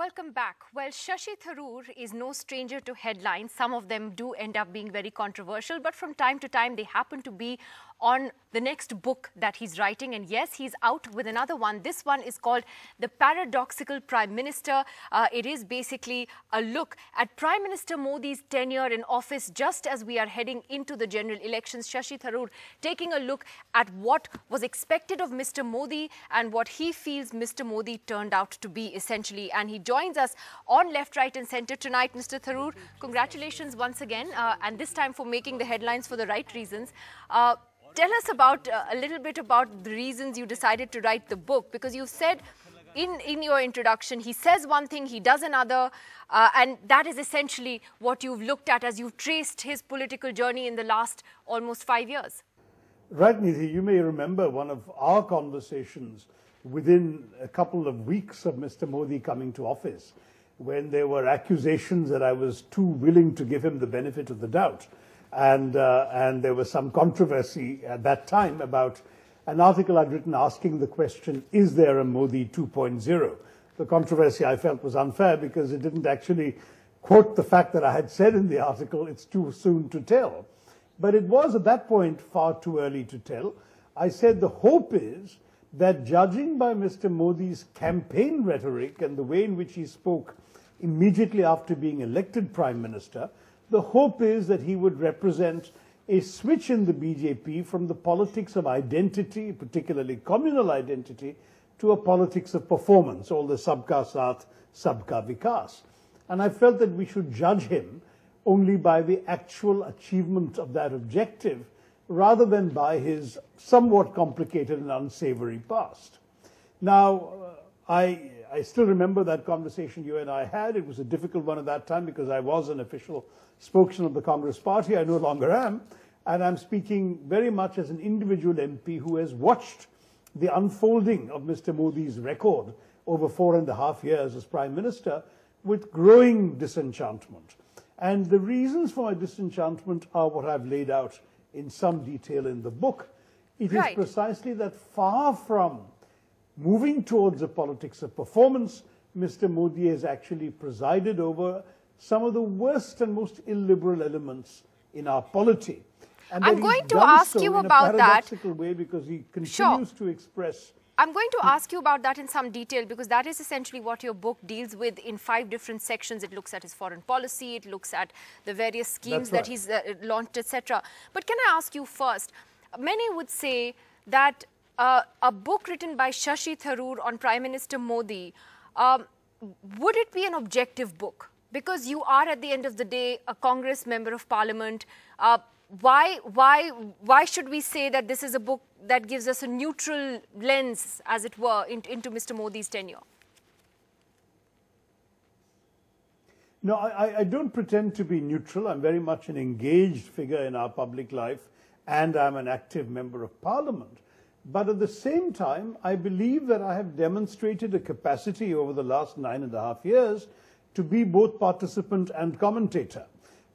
Welcome back. Well, Shashi Tharoor is no stranger to headlines. Some of them do end up being very controversial, but from time to time they happen to be on the next book that he's writing. And yes, he's out with another one. This one is called The Paradoxical Prime Minister. It is basically a look at Prime Minister Modi's tenure in office just as we are heading into the general elections. Shashi Tharoor taking a look at what was expected of Mr. Modi and what he feels Mr. Modi turned out to be essentially. And he joins us on Left, Right and Centre tonight. Mr. Tharoor, congratulations once again, and this time for making the headlines for the right reasons. Tell us about a little bit about the reasons you decided to write the book, because you said in your introduction, he says one thing, he does another, and that is essentially what you've looked at as you've traced his political journey in the last almost 5 years. Right, Nidhi, you may remember one of our conversations within a couple of weeks of Mr. Modi coming to office, when there were accusations that I was too willing to give him the benefit of the doubt. And there was some controversy at that time about an article I'd written asking the question, is there a Modi 2.0? The controversy I felt was unfair because it didn't actually quote the fact that I had said in the article, it's too soon to tell. But it was at that point far too early to tell. I said the hope is that, judging by Mr. Modi's campaign rhetoric and the way in which he spoke immediately after being elected Prime Minister, the hope is that he would represent a switch in the BJP from the politics of identity, particularly communal identity, to a politics of performance, all the sabka saath, sabka vikas. And I felt that we should judge him only by the actual achievement of that objective, rather than by his somewhat complicated and unsavory past. Now, I still remember that conversation you and I had. It was a difficult one at that time because I was an official spokesman of the Congress Party. I no longer am. And I'm speaking very much as an individual MP who has watched the unfolding of Mr. Modi's record over 4.5 years as Prime Minister with growing disenchantment. And the reasons for my disenchantment are what I've laid out in some detail in the book. It is precisely that, far from moving towards a politics of performance, Mr. Modi has actually presided over some of the worst and most illiberal elements in our polity. And I'm going to ask you about that. In a paradoxical way, because he continues to express. I'm going to ask you about that in some detail, because that is essentially what your book deals with in 5 different sections. It looks at his foreign policy, it looks at the various schemes that he's launched, etc. But can I ask you first, many would say that a book written by Shashi Tharoor on Prime Minister Modi, would it be an objective book? Because you are, at the end of the day, a Congress member of Parliament. Why should we say that this is a book that gives us a neutral lens, as it were, into Mr. Modi's tenure? No, I don't pretend to be neutral. I'm very much an engaged figure in our public life, and I'm an active member of Parliament. But at the same time, I believe that I have demonstrated a capacity over the last 9.5 years to be both participant and commentator.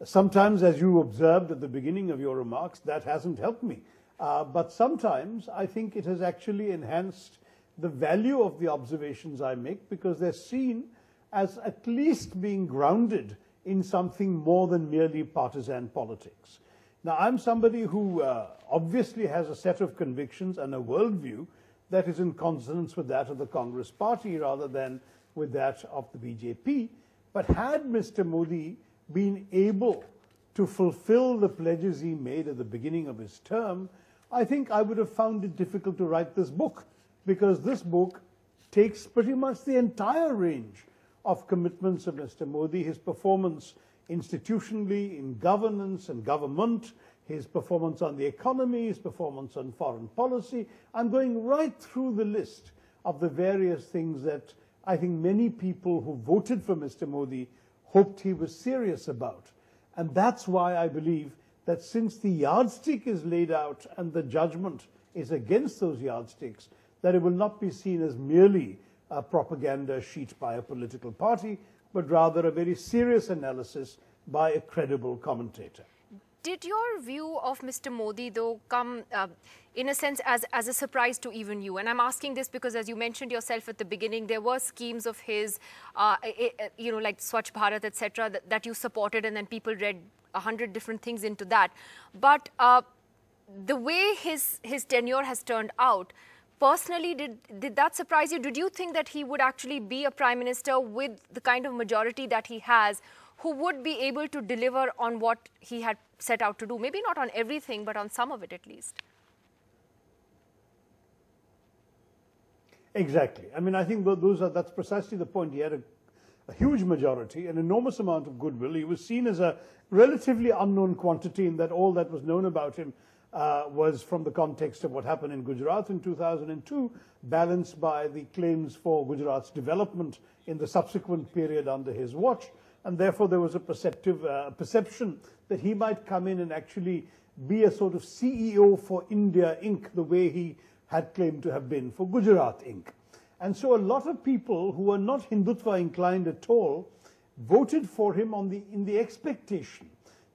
Sometimes, as you observed at the beginning of your remarks, that hasn't helped me. But sometimes I think it has actually enhanced the value of the observations I make, because they're seen as at least being grounded in something more than merely partisan politics. Now, I'm somebody who obviously has a set of convictions and a worldview that is in consonance with that of the Congress Party rather than with that of the BJP. But had Mr. Modi been able to fulfill the pledges he made at the beginning of his term, I think I would have found it difficult to write this book, because this book takes pretty much the entire range of commitments of Mr. Modi, his performance institutionally, in governance and government, his performance on the economy, his performance on foreign policy. I'm going right through the list of the various things that I think many people who voted for Mr. Modi hoped he was serious about. And that's why I believe that, since the yardstick is laid out and the judgment is against those yardsticks, that it will not be seen as merely a propaganda sheet by a political party, but rather a very serious analysis by a credible commentator. Did your view of Mr. Modi, though, come in a sense, as a surprise to even you? And I'm asking this because, as you mentioned yourself at the beginning, there were schemes of his, you know, like Swachh Bharat, etc., that you supported, and then people read 100 different things into that. But the way his tenure has turned out, personally, did that surprise you? Did you think that he would actually be a prime minister with the kind of majority that he has, who would be able to deliver on what he had set out to do? Maybe not on everything, but on some of it at least. Exactly. I mean, I think that's precisely the point. He had a huge majority, an enormous amount of goodwill. He was seen as a relatively unknown quantity in that all that was known about him was from the context of what happened in Gujarat in 2002, balanced by the claims for Gujarat's development in the subsequent period under his watch. And therefore, there was a perception that he might come in and actually be a sort of CEO for India Inc., the way he had claimed to have been for Gujarat Inc. And so a lot of people who were not Hindutva inclined at all voted for him in the expectation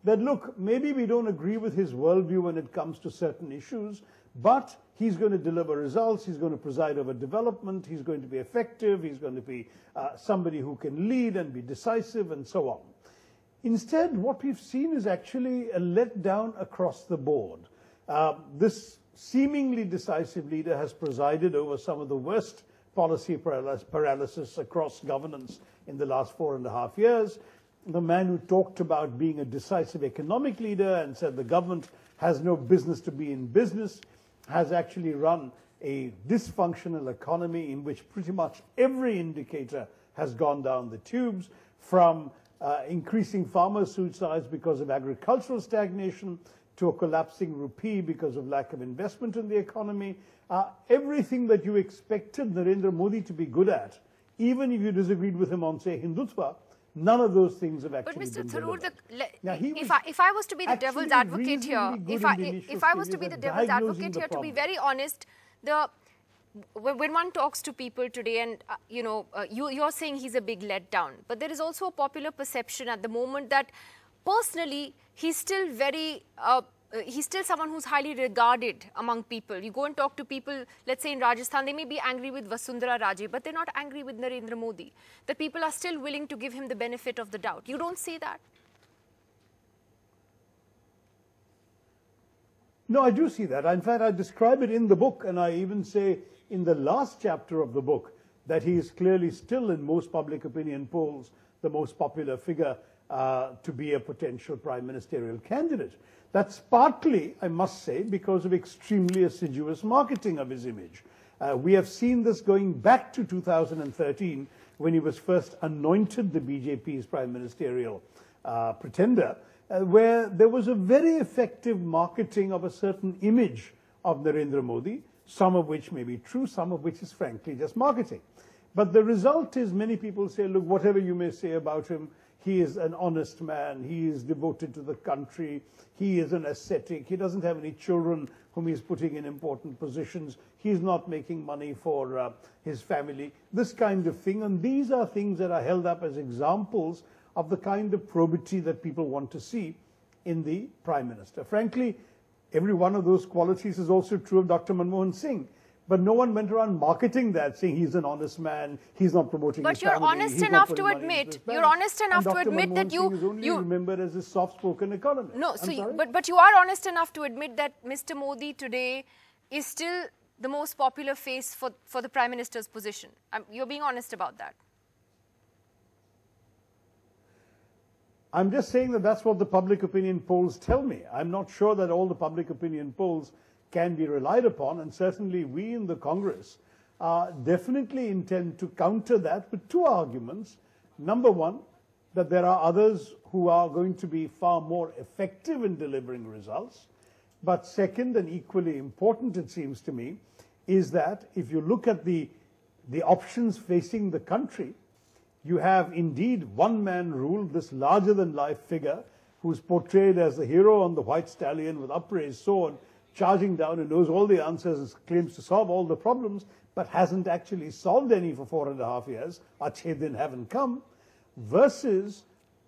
that, look, maybe we don't agree with his worldview when it comes to certain issues, but he's going to deliver results, he's going to preside over development, he's going to be effective, he's going to be somebody who can lead and be decisive and so on. Instead, what we've seen is actually a letdown across the board. This seemingly decisive leader has presided over some of the worst policy paralysis across governance in the last 4.5 years. The man who talked about being a decisive economic leader and said the government has no business to be in business has actually run a dysfunctional economy in which pretty much every indicator has gone down the tubes, from increasing farmer suicides because of agricultural stagnation to a collapsing rupee because of lack of investment in the economy. Everything that you expected Narendra Modi to be good at, even if you disagreed with him on, say, Hindutva, none of those things have actually been delivered. But Mr. Tharoor, if I was to be the devil's advocate here, if I was to be the devil's advocate here, to be very honest, when one talks to people today, and you're saying he's a big letdown, but there is also a popular perception at the moment that personally he's still he's still someone who's highly regarded among people. You go and talk to people, let's say in Rajasthan, they may be angry with Vasundhara Raje, but they're not angry with Narendra Modi. The people are still willing to give him the benefit of the doubt. You don't see that? No, I do see that. In fact, I describe it in the book, and I even say in the last chapter of the book that he is clearly still, in most public opinion polls, the most popular figure to be a potential prime ministerial candidate. That's partly, I must say, because of extremely assiduous marketing of his image. We have seen this going back to 2013, when he was first anointed the BJP's prime ministerial pretender, where there was a very effective marketing of a certain image of Narendra Modi, some of which may be true, some of which is frankly just marketing. But the result is many people say, look, whatever you may say about him, he is an honest man, he is devoted to the country, he is an ascetic, he doesn't have any children whom he's putting in important positions, he's not making money for his family, this kind of thing. And these are things that are held up as examples of the kind of probity that people want to see in the Prime Minister. Frankly, every one of those qualities is also true of Dr. Manmohan Singh. But no one went around marketing that, saying he's an honest man, he's not promoting his family. But you're honest enough to admit, that you remembered as a soft-spoken economist. No, but you are honest enough to admit that Mr. Modi today is still the most popular face for the Prime Minister's position. You're being honest about that. I'm just saying that that's what the public opinion polls tell me. I'm not sure that all the public opinion polls can be relied upon, and certainly we in the Congress definitely intend to counter that with two arguments. Number one, that there are others who are going to be far more effective in delivering results. But second, and equally important it seems to me, is that if you look at the options facing the country, you have indeed one-man rule, this larger-than-life figure who's portrayed as the hero on the white stallion with upraised sword, charging down and knows all the answers, claims to solve all the problems, but hasn't actually solved any for 4.5 years, achhe din haven't come, versus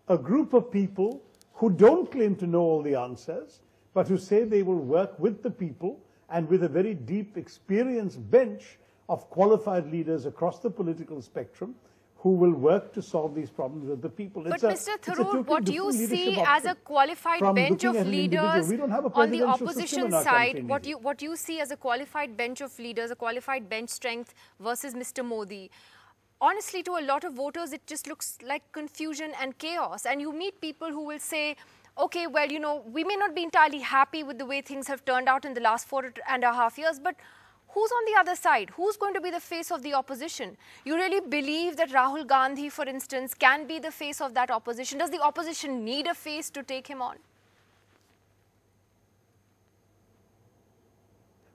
a group of people who don't claim to know all the answers, but who say they will work with the people and with a very deep, experienced bench of qualified leaders across the political spectrum who will work to solve these problems with the people. But Mr. Tharoor, what you see as a qualified bench of leaders on the opposition side, what you see as a qualified bench of leaders, a qualified bench strength versus Mr. Modi, honestly, to a lot of voters, it just looks like confusion and chaos. And you meet people who will say, okay, well, you know, we may not be entirely happy with the way things have turned out in the last 4.5 years, but who's on the other side? Who's going to be the face of the opposition? You really believe that Rahul Gandhi, for instance, can be the face of that opposition? Does the opposition need a face to take him on?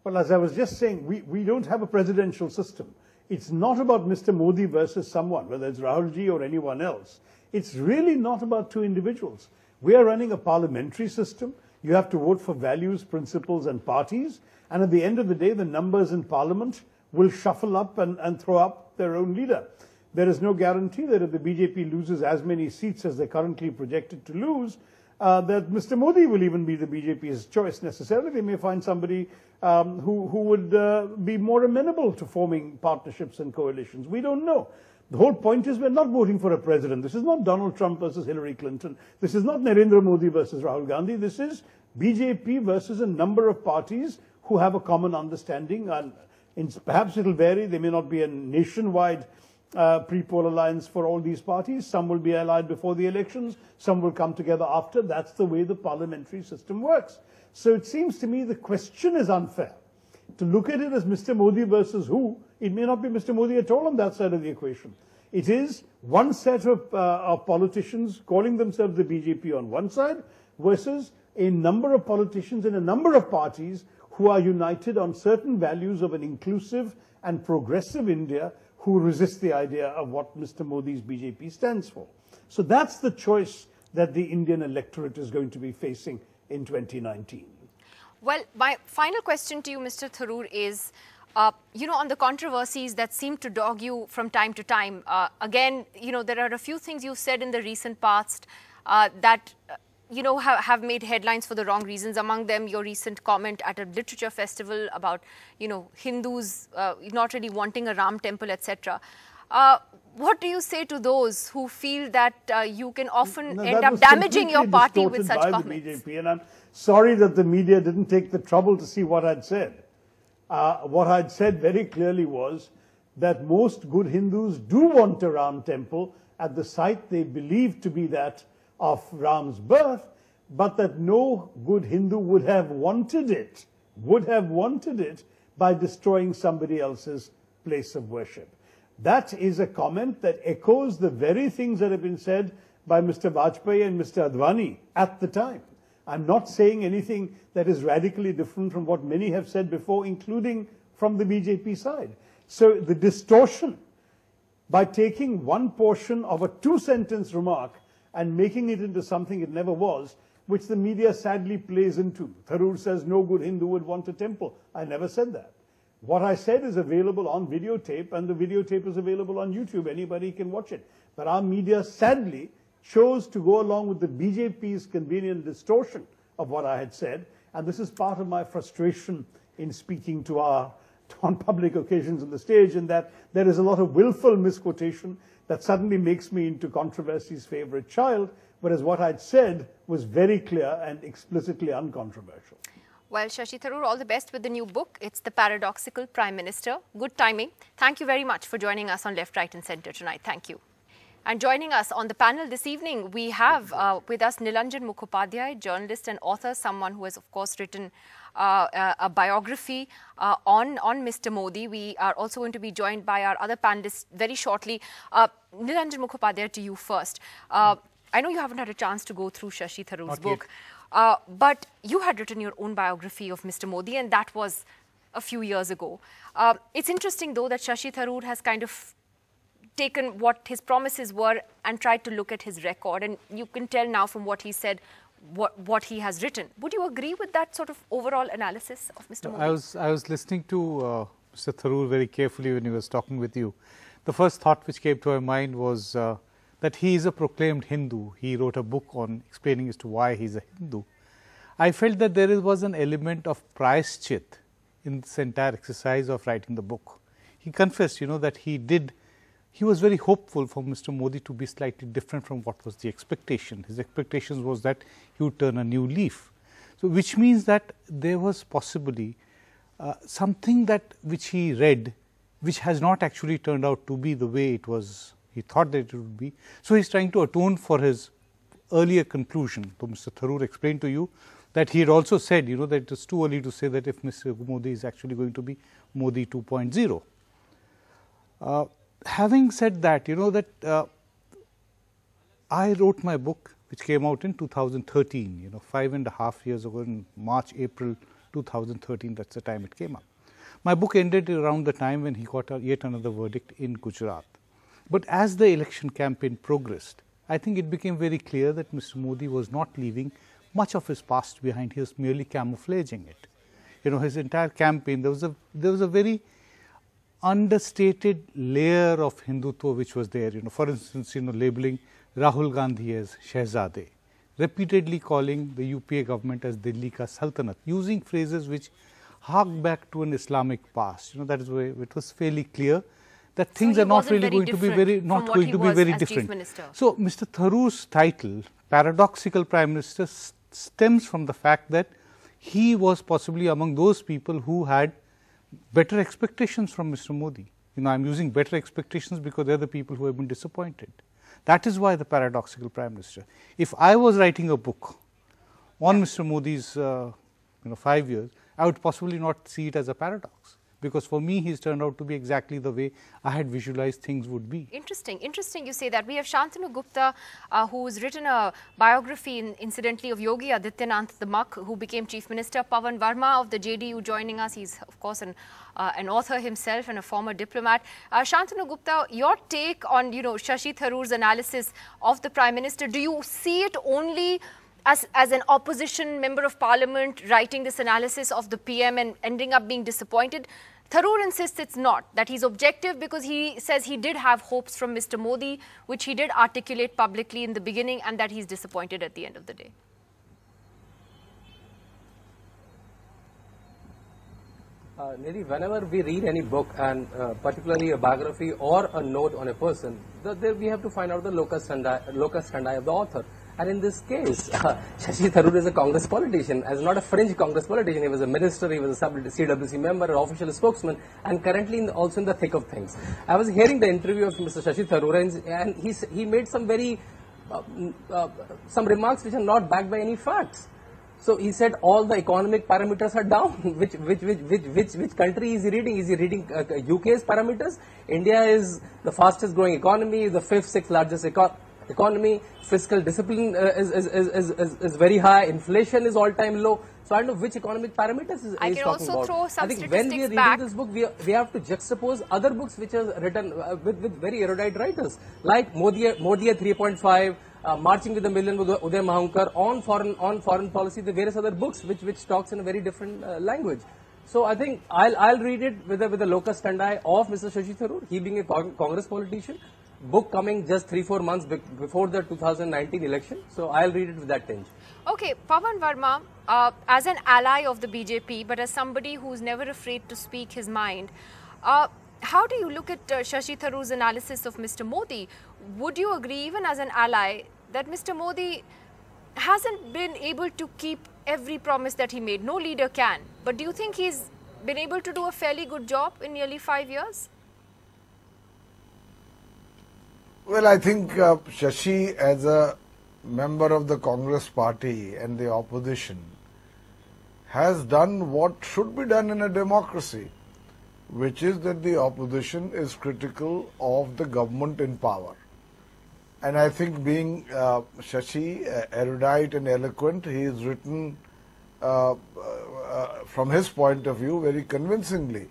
Well, as I was just saying, we don't have a presidential system. It's not about Mr. Modi versus someone, whether it's Rahulji or anyone else. It's really not about two individuals. We are running a parliamentary system. You have to vote for values, principles and parties. And at the end of the day, the numbers in Parliament will shuffle up and throw up their own leader. There is no guarantee that if the BJP loses as many seats as they're currently projected to lose, that Mr. Modi will even be the BJP's choice necessarily. They may find somebody who would be more amenable to forming partnerships and coalitions. We don't know. The whole point is we're not voting for a president. This is not Donald Trump versus Hillary Clinton. This is not Narendra Modi versus Rahul Gandhi. This is BJP versus a number of parties who have a common understanding, and perhaps it will vary. There may not be a nationwide pre-poll alliance for all these parties. Some will be allied before the elections. Some will come together after. That's the way the parliamentary system works. So it seems to me the question is unfair. To look at it as Mr. Modi versus who, it may not be Mr. Modi at all on that side of the equation. It is one set of politicians calling themselves the BJP on one side versus a number of politicians in a number of parties who are united on certain values of an inclusive and progressive India who resist the idea of what Mr. Modi's BJP stands for. So that's the choice that the Indian electorate is going to be facing in 2019. Well, my final question to you, Mr. Tharoor, is, you know, on the controversies that seem to dog you from time to time. Again, you know, there are a few things you've said in the recent past that you know, have made headlines for the wrong reasons. Among them, your recent comment at a literature festival about, you know, Hindus not really wanting a Ram temple, etc. What do you say to those who feel that you can often end up damaging your party with such comments? And I'm sorry that the media didn't take the trouble to see what I'd said. What I'd said very clearly was that most good Hindus do want a Ram temple at the site they believe to be that of Ram's birth, but that no good Hindu would have wanted it by destroying somebody else's place of worship. That is a comment that echoes the very things that have been said by Mr. Vajpayee and Mr. Advani at the time. I'm not saying anything that is radically different from what many have said before, including from the BJP side. So the distortion by taking one portion of a two-sentence remark and making it into something it never was, which the media sadly plays into. Tharoor says no good Hindu would want a temple. I never said that. What I said is available on videotape, and the videotape is available on YouTube. Anybody can watch it. But our media sadly chose to go along with the BJP's convenient distortion of what I had said, and this is part of my frustration in speaking to on public occasions on the stage, in that there is a lot of willful misquotation that suddenly makes me into controversy's favorite child, whereas what I'd said was very clear and explicitly uncontroversial. Well, Shashi Tharoor, all the best with the new book. It's The Paradoxical Prime Minister. Good timing. Thank you very much for joining us on Left, Right and Centre tonight. Thank you. And joining us on the panel this evening, we have with us Nilanjan Mukhopadhyay, journalist and author, someone who has, of course, written a biography on Mr. Modi. We are also going to be joined by our other panelists very shortly. Nilanjan Mukhopadhyay, to you first. I know you haven't had a chance to go through Shashi Tharoor's book, but you had written your own biography of Mr. Modi, and that was a few years ago. It's interesting, though, that Shashi Tharoor has kind of taken what his promises were and tried to look at his record, and you can tell now from what he said what he has written. Would you agree with that sort of overall analysis of Mr. Modi? I was listening to Mr. Tharoor very carefully when he was talking with you. The first thought which came to my mind was that he is a proclaimed Hindu. He wrote a book on explaining as to why he is a Hindu. I felt that there was an element of praischit in this entire exercise of writing the book. He confessed, that he was very hopeful for Mr. Modi to be slightly different from what was the expectation. His expectation was that he would turn a new leaf. So, which means that there was possibly something which he read, which has not actually turned out to be the way he thought that it would be. So, he is trying to atone for his earlier conclusion. So, Mr. Tharoor explained to you that he had also said, that it is too early to say that if Mr. Modi is actually going to be Modi 2.0. Having said that, I wrote my book, which came out in 2013, 5.5 years ago in March, April 2013, that's the time it came up. My book ended around the time when he got yet another verdict in Gujarat. But as the election campaign progressed, I think it became very clear that Mr. Modi was not leaving much of his past behind. He was merely camouflaging it. His entire campaign, there was a very understated layer of Hindutva which was there. For instance, labeling Rahul Gandhi as Shehzade, repeatedly calling the UPA government as Delhi ka Sultanate, using phrases which hark back to an Islamic past. That is why it was fairly clear that things are not really going to be very different. So, Mr. Tharoor's title, paradoxical Prime Minister, stems from the fact that he was possibly among those people who had better expectations from Mr. Modi. I am using better expectations because they are the people who have been disappointed. That is why the paradoxical Prime Minister. If I was writing a book on Mr. Modi's 5 years, I would possibly not see it as a paradox, because for me he's turned out to be exactly the way I had visualized things would be. Interesting you say that. We have Shantanu Gupta, who's written a biography incidentally of Yogi Adityanath the Mukh, who became Chief Minister. Pavan Varma of the JDU joining us. He's of course an author himself and a former diplomat. Shantanu Gupta, your take on Shashi Tharoor's analysis of the Prime Minister. Do you see it only as an opposition member of parliament writing this analysis of the PM and ending up being disappointed? Tharoor insists it's not, that he's objective because he says he did have hopes from Mr. Modi, which he did articulate publicly in the beginning, and that he's disappointed at the end of the day. Nidhi, whenever we read any book, and particularly a biography or a note on a person, we have to find out the locus standi of the author. And in this case, Shashi Tharoor is a Congress politician, as not a fringe Congress politician. He was a minister, he was a CWC member, an official spokesman, and currently also in the thick of things. I was hearing the interview of Mr. Shashi Tharoor, and he made some some remarks which are not backed by any facts. So he said all the economic parameters are down. Which country is he reading? Is he reading UK's parameters? India is the fastest growing economy, the 5th, 6th largest economy. Fiscal discipline is very high. Inflation is all-time low. So I don't know which economic parameters is I can talking also about. throw some I think statistics when we are reading back. this book, we have to juxtapose other books which are written with very erudite writers, like Modi at 3.5. Marching with a Million with Uday Mahankar, on foreign policy, the various other books which talks in a very different language. So I think I'll read it with the locus standi of Mr. Shashi Tharoor. He being a Congress politician, book coming just 3-4 months before the 2019 election. So I'll read it with that tinge. Okay, Pavan Verma, as an ally of the BJP, but as somebody who's never afraid to speak his mind, how do you look at Shashi Tharoor's analysis of Mr. Modi? Would you agree, even as an ally, that Mr. Modi hasn't been able to keep every promise that he made? No leader can. But do you think he's been able to do a fairly good job in nearly 5 years? Well, I think Shashi, as a member of the Congress party and the opposition, has done what should be done in a democracy, which is that the opposition is critical of the government in power. And I think being Shashi, erudite and eloquent, he has written from his point of view very convincingly.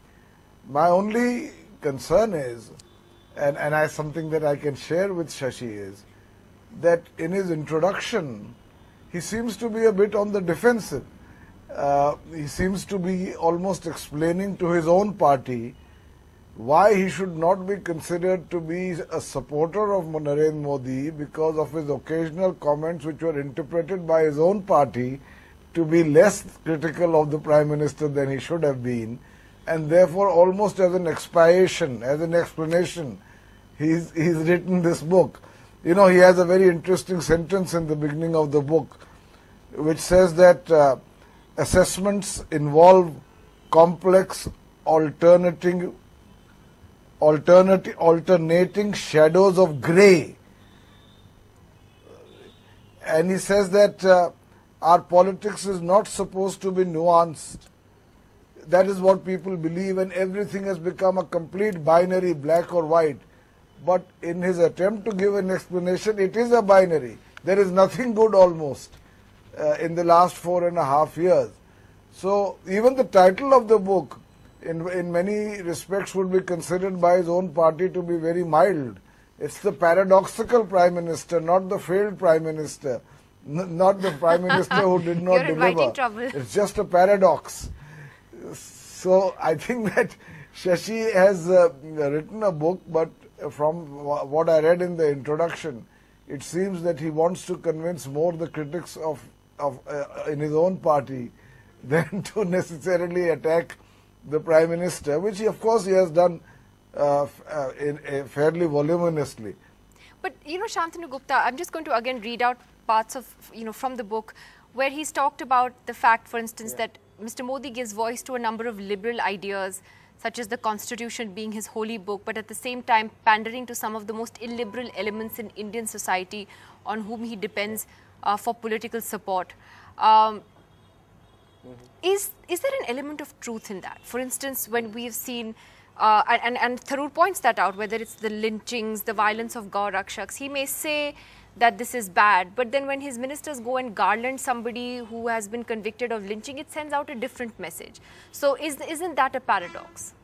My only concern is, and something that I can share with Shashi is, that in his introduction, he seems to be a bit on the defensive. He seems to be almost explaining to his own party why he should not be considered to be a supporter of Narendra Modi because of his occasional comments which were interpreted by his own party to be less critical of the Prime Minister than he should have been, and therefore almost as an expiation, as an explanation, he's written this book. You know, he has a very interesting sentence in the beginning of the book which says that assessments involve complex alternating shadows of grey. And he says that our politics is not supposed to be nuanced. That is what people believe, and everything has become a complete binary, black or white. But in his attempt to give an explanation, it is a binary. There is nothing good almost in the last 4.5 years. So even the title of the book in many respects would be considered by his own party to be very mild. It's the paradoxical Prime Minister, not the failed Prime Minister, not the Prime Minister who did not You're deliver. inviting trouble. It's just a paradox. So I think that Shashi has written a book, but from what I read in the introduction, it seems that he wants to convince more the critics of in his own party than to necessarily attack the Prime Minister, which he, of course, he has done fairly voluminously. But, you know, Shantanu Gupta, I'm just going to again read out parts of, you know, from the book where he's talked about the fact, for instance, that Mr. Modi gives voice to a number of liberal ideas, such as the Constitution being his holy book, but at the same time pandering to some of the most illiberal elements in Indian society on whom he depends for political support. Is there an element of truth in that? For instance, when we've seen, and Tharoor points that out, whether it's the lynchings, the violence of Gau Rakshaks, he may say that this is bad, but then when his ministers go and garland somebody who has been convicted of lynching, it sends out a different message. So isn't that a paradox?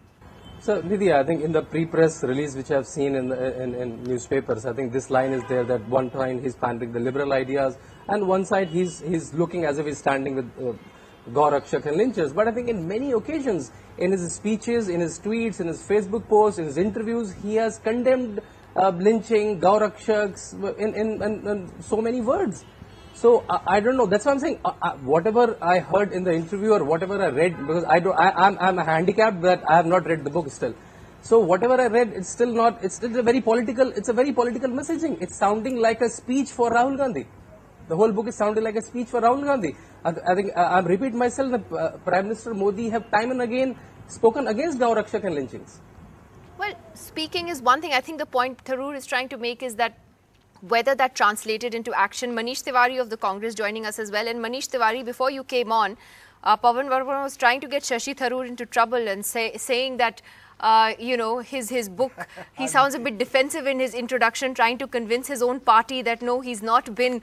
So, Nidhi, I think in the pre-press release which I've seen in newspapers, I think this line is there that one time he's pandering the liberal ideas, and one side he's looking as if he's standing with Gau Rakshak and lynchers. But I think in many occasions, in his speeches, in his tweets, in his Facebook posts, in his interviews, he has condemned lynching, Gau Rakshaks in so many words. So I don't know. That's what I'm saying. Whatever I heard in the interview or whatever I read, because I'm handicapped that I have not read the book still. So whatever I read, it's still a very political. It's a very political messaging. It's sounding like a speech for Rahul Gandhi. The whole book is sounding like a speech for Rahul Gandhi. I think I'm repeating myself. That Prime Minister Modi have time and again spoken against Gau Rakshak and lynchings. Well, speaking is one thing. I think the point Tharoor is trying to make is that whether that translated into action. Manish Tewari of the Congress joining us as well. And Manish Tewari, before you came on, Pavan Verma was trying to get Shashi Tharoor into trouble and saying that, you know, his book, he sounds a bit defensive in his introduction, trying to convince his own party that no, he's not been,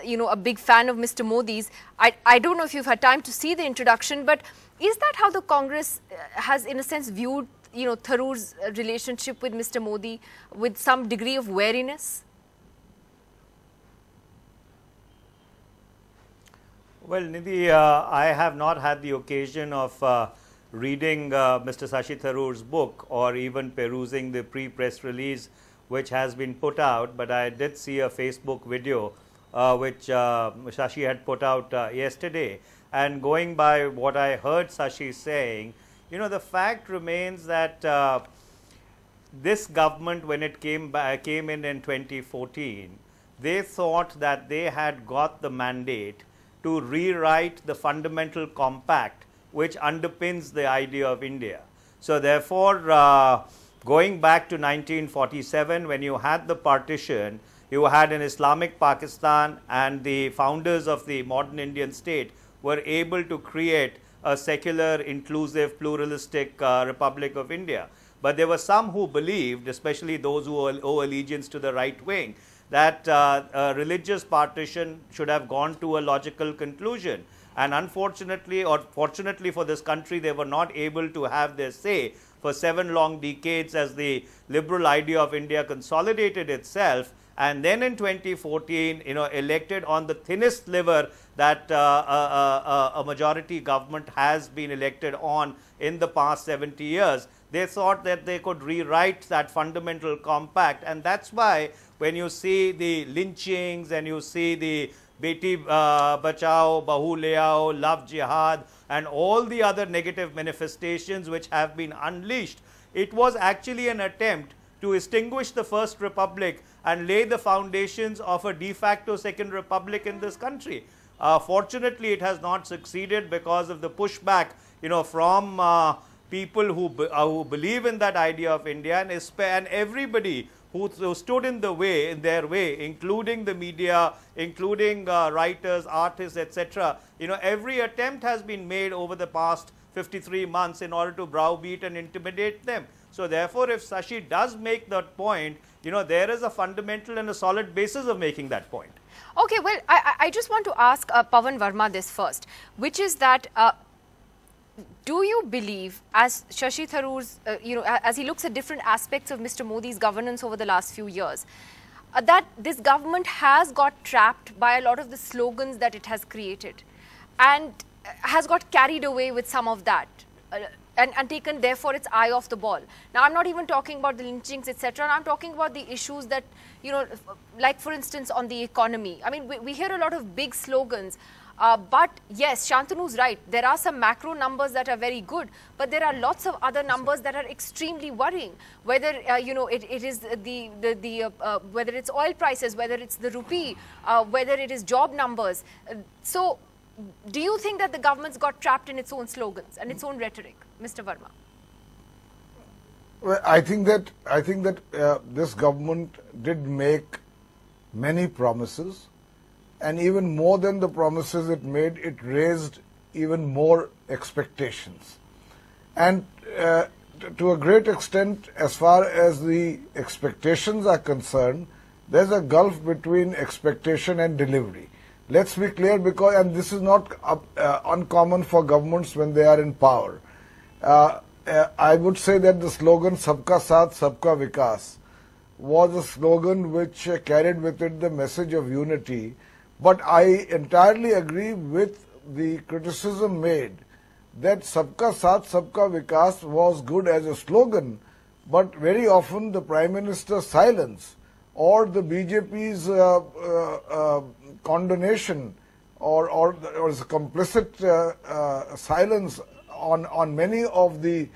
you know, a big fan of Mr. Modi's. I don't know if you've had time to see the introduction, but is that how the Congress has, in a sense, viewed, you know, Tharoor's relationship with Mr. Modi with some degree of wariness? Well, Nidhi, I have not had the occasion of reading Mr. Shashi Tharoor's book or even perusing the pre-press release which has been put out, but I did see a Facebook video which Shashi had put out yesterday. And going by what I heard Shashi saying, you know, the fact remains that this government, when it came in 2014, they thought that they had got the mandate to rewrite the fundamental compact which underpins the idea of India. So therefore, going back to 1947, when you had the partition, you had an Islamic Pakistan, and the founders of the modern Indian state were able to create a secular, inclusive, pluralistic Republic of India. But there were some who believed, especially those who owe allegiance to the right wing, that a religious partition should have gone to a logical conclusion. And unfortunately, or fortunately for this country, they were not able to have their say for 7 long decades as the liberal idea of India consolidated itself. And then in 2014, you know, elected on the thinnest sliver that a majority government has been elected on in the past 70 years. They thought that they could rewrite that fundamental compact, and that's why when you see the lynchings and you see the Beti Bachao, Bahu Le Aao, Love Jihad, and all the other negative manifestations which have been unleashed. It was actually an attempt to extinguish the First Republic and lay the foundations of a de facto Second Republic in this country. Fortunately, it has not succeeded because of the pushback, from people who believe in that idea of India, and everybody who stood in their way, including the media, including writers, artists, etc. Every attempt has been made over the past 53 months in order to browbeat and intimidate them. So therefore, if Shashi does make that point, there is a fundamental and a solid basis of making that point. Okay, well, I just want to ask Pavan Verma this first, which is that do you believe, as Shashi Tharoor's, as he looks at different aspects of Mr. Modi's governance over the last few years, that this government has got trapped by a lot of the slogans that it has created and has got carried away with some of that and taken, therefore, its eye off the ball? Now, I'm not even talking about the lynchings, etc. I'm talking about the issues that, like, for instance, on the economy. I mean, we hear a lot of big slogans. But yes, Shantanu's right. There are some macro numbers that are very good, but there are lots of other numbers that are extremely worrying. Whether it is whether it's oil prices, whether it's the rupee, whether it is job numbers. So, do you think that the government's got trapped in its own slogans and its own rhetoric, Mr. Verma? Well, I think that this government did make many promises. And even more than the promises it made, it raised even more expectations. And to a great extent, as far as the expectations are concerned, there's a gulf between expectation and delivery. Let's be clear, and this is not uncommon for governments when they are in power. I would say that the slogan "Sabka Saath, Sabka Vikas" was a slogan which carried with it the message of unity. But I entirely agree with the criticism made that Sabka Saath, Sabka Vikas was good as a slogan, but very often the Prime Minister's silence or the BJP's condonation or complicit silence on many of the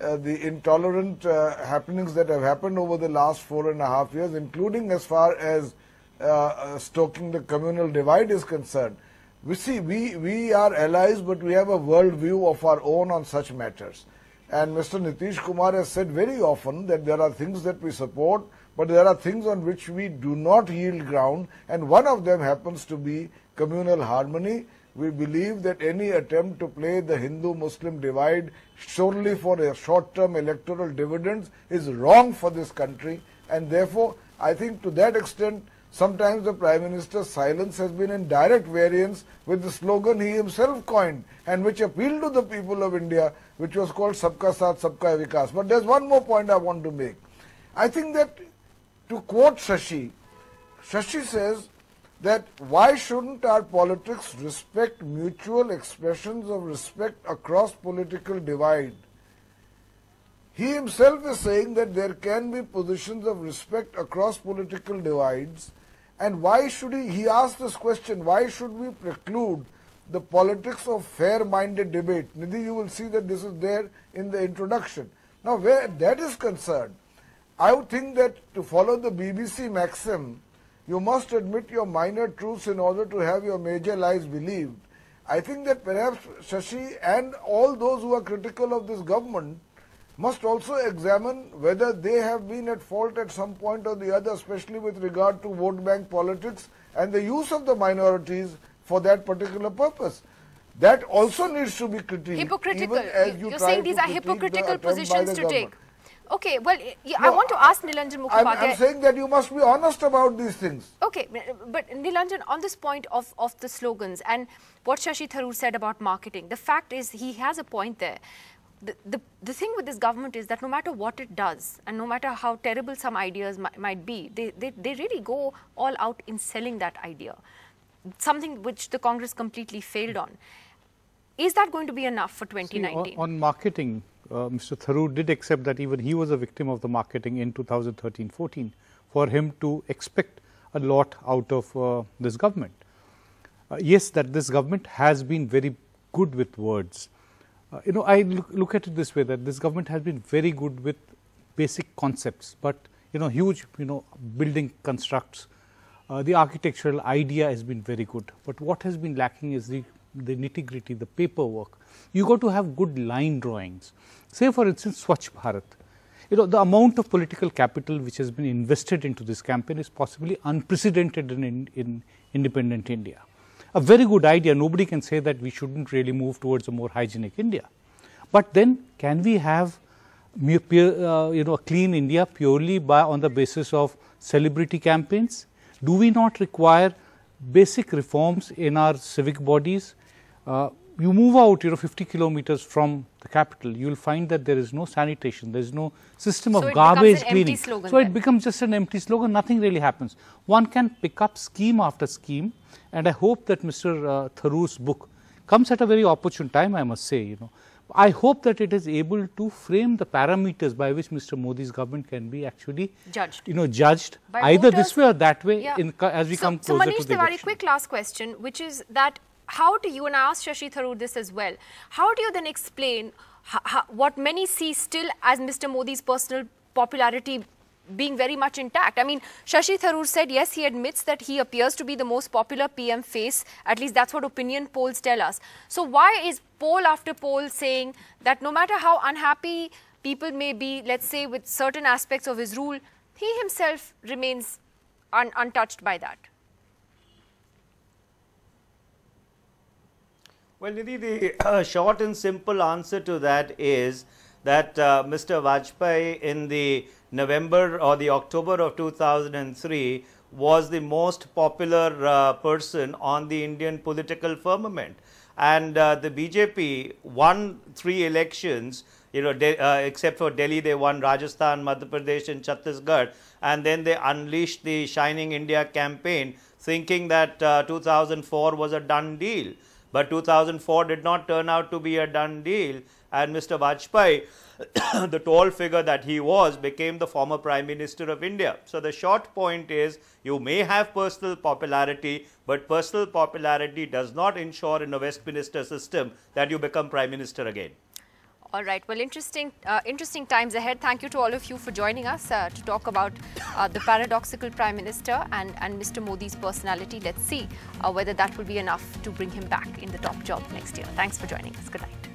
intolerant happenings that have happened over the last 4.5 years, including as far as stoking the communal divide is concerned. We are allies, but we have a world view of our own on such matters. And Mr. Nitish Kumar has said very often that there are things that we support, but there are things on which we do not yield ground, and one of them happens to be communal harmony. We believe that any attempt to play the Hindu-Muslim divide solely for a short-term electoral dividends is wrong for this country, and therefore, I think to that extent, sometimes the Prime Minister's silence has been in direct variance with the slogan he himself coined and which appealed to the people of India, which was called Sabka Saath, Sabka Vikas. But there's one more point I want to make. I think that, to quote Shashi says that why shouldn't our politics respect mutual expressions of respect across political divide? He himself is saying that there can be positions of respect across political divides. And why should he asked this question, why should we preclude the politics of fair-minded debate? Nidhi, you will see that this is there in the introduction. Now, where that is concerned, I would think that to follow the BBC maxim, you must admit your minor truths in order to have your major lies believed. I think that perhaps Shashi and all those who are critical of this government must also examine whether they have been at fault at some point or the other, especially with regard to vote bank politics and the use of the minorities for that particular purpose. That also needs to be critiqued. Hypocritical. You're saying these are hypocritical positions to take. Okay, well, yeah, no, I want to ask Nilanjan Mukhopadhyay. I'm saying that you must be honest about these things. Okay, but Nilanjan, on this point of the slogans and what Shashi Tharoor said about marketing, the fact is he has a point there. The thing with this government is that no matter what it does and no matter how terrible some ideas might be, they really go all out in selling that idea, something which the Congress completely failed on. Is that going to be enough for 2019? See, on marketing, Mr. Tharoor did accept that even he was a victim of the marketing in 2013-14 for him to expect a lot out of this government. yes, that this government has been very good with words. I look at it this way, that this government has been very good with basic concepts, but huge building constructs. The architectural idea has been very good, but what has been lacking is the nitty-gritty, the paperwork. You got to have good line drawings. Say for instance Swachh Bharat. The amount of political capital which has been invested into this campaign is possibly unprecedented in independent India. A very good idea. Nobody can say that we shouldn't really move towards a more hygienic India. But then can we have a clean India purely on the basis of celebrity campaigns? Do we not require basic reforms in our civic bodies? You move out 50 kilometers from the capital, you will find that there is no sanitation, there is no system of garbage cleaning. So it becomes just an empty slogan, nothing really happens. One can pick up scheme after scheme, and I hope that Mr. Tharoor's book comes at a very opportune time, I must say. I hope that it is able to frame the parameters by which Mr. Modi's government can be actually judged by either voters, this way or that way, as we come closer to the election. So Manish Tewari, quick last question, which is that how do you, and I asked Shashi Tharoor this as well, how do you then explain what many see still as Mr. Modi's personal popularity being very much intact? I mean, Shashi Tharoor said, yes, he admits that he appears to be the most popular PM face, at least that's what opinion polls tell us. So why is poll after poll saying that no matter how unhappy people may be, let's say, with certain aspects of his rule, he himself remains untouched by that? Well, Nidhi, the short and simple answer to that is that Mr. Vajpayee in the November or the October of 2003 was the most popular person on the Indian political firmament. And the BJP won 3 elections, except for Delhi, they won Rajasthan, Madhya Pradesh and Chhattisgarh. And then they unleashed the Shining India campaign, thinking that 2004 was a done deal. But 2004 did not turn out to be a done deal, and Mr. Vajpayee, the tall figure that he was, became the former Prime Minister of India. So the short point is, you may have personal popularity, but personal popularity does not ensure in a Westminster system that you become Prime Minister again. All right. Well, interesting times ahead. Thank you to all of you for joining us to talk about the paradoxical Prime Minister and Mr. Modi's personality. Let's see whether that will be enough to bring him back in the top job next year. Thanks for joining us. Good night.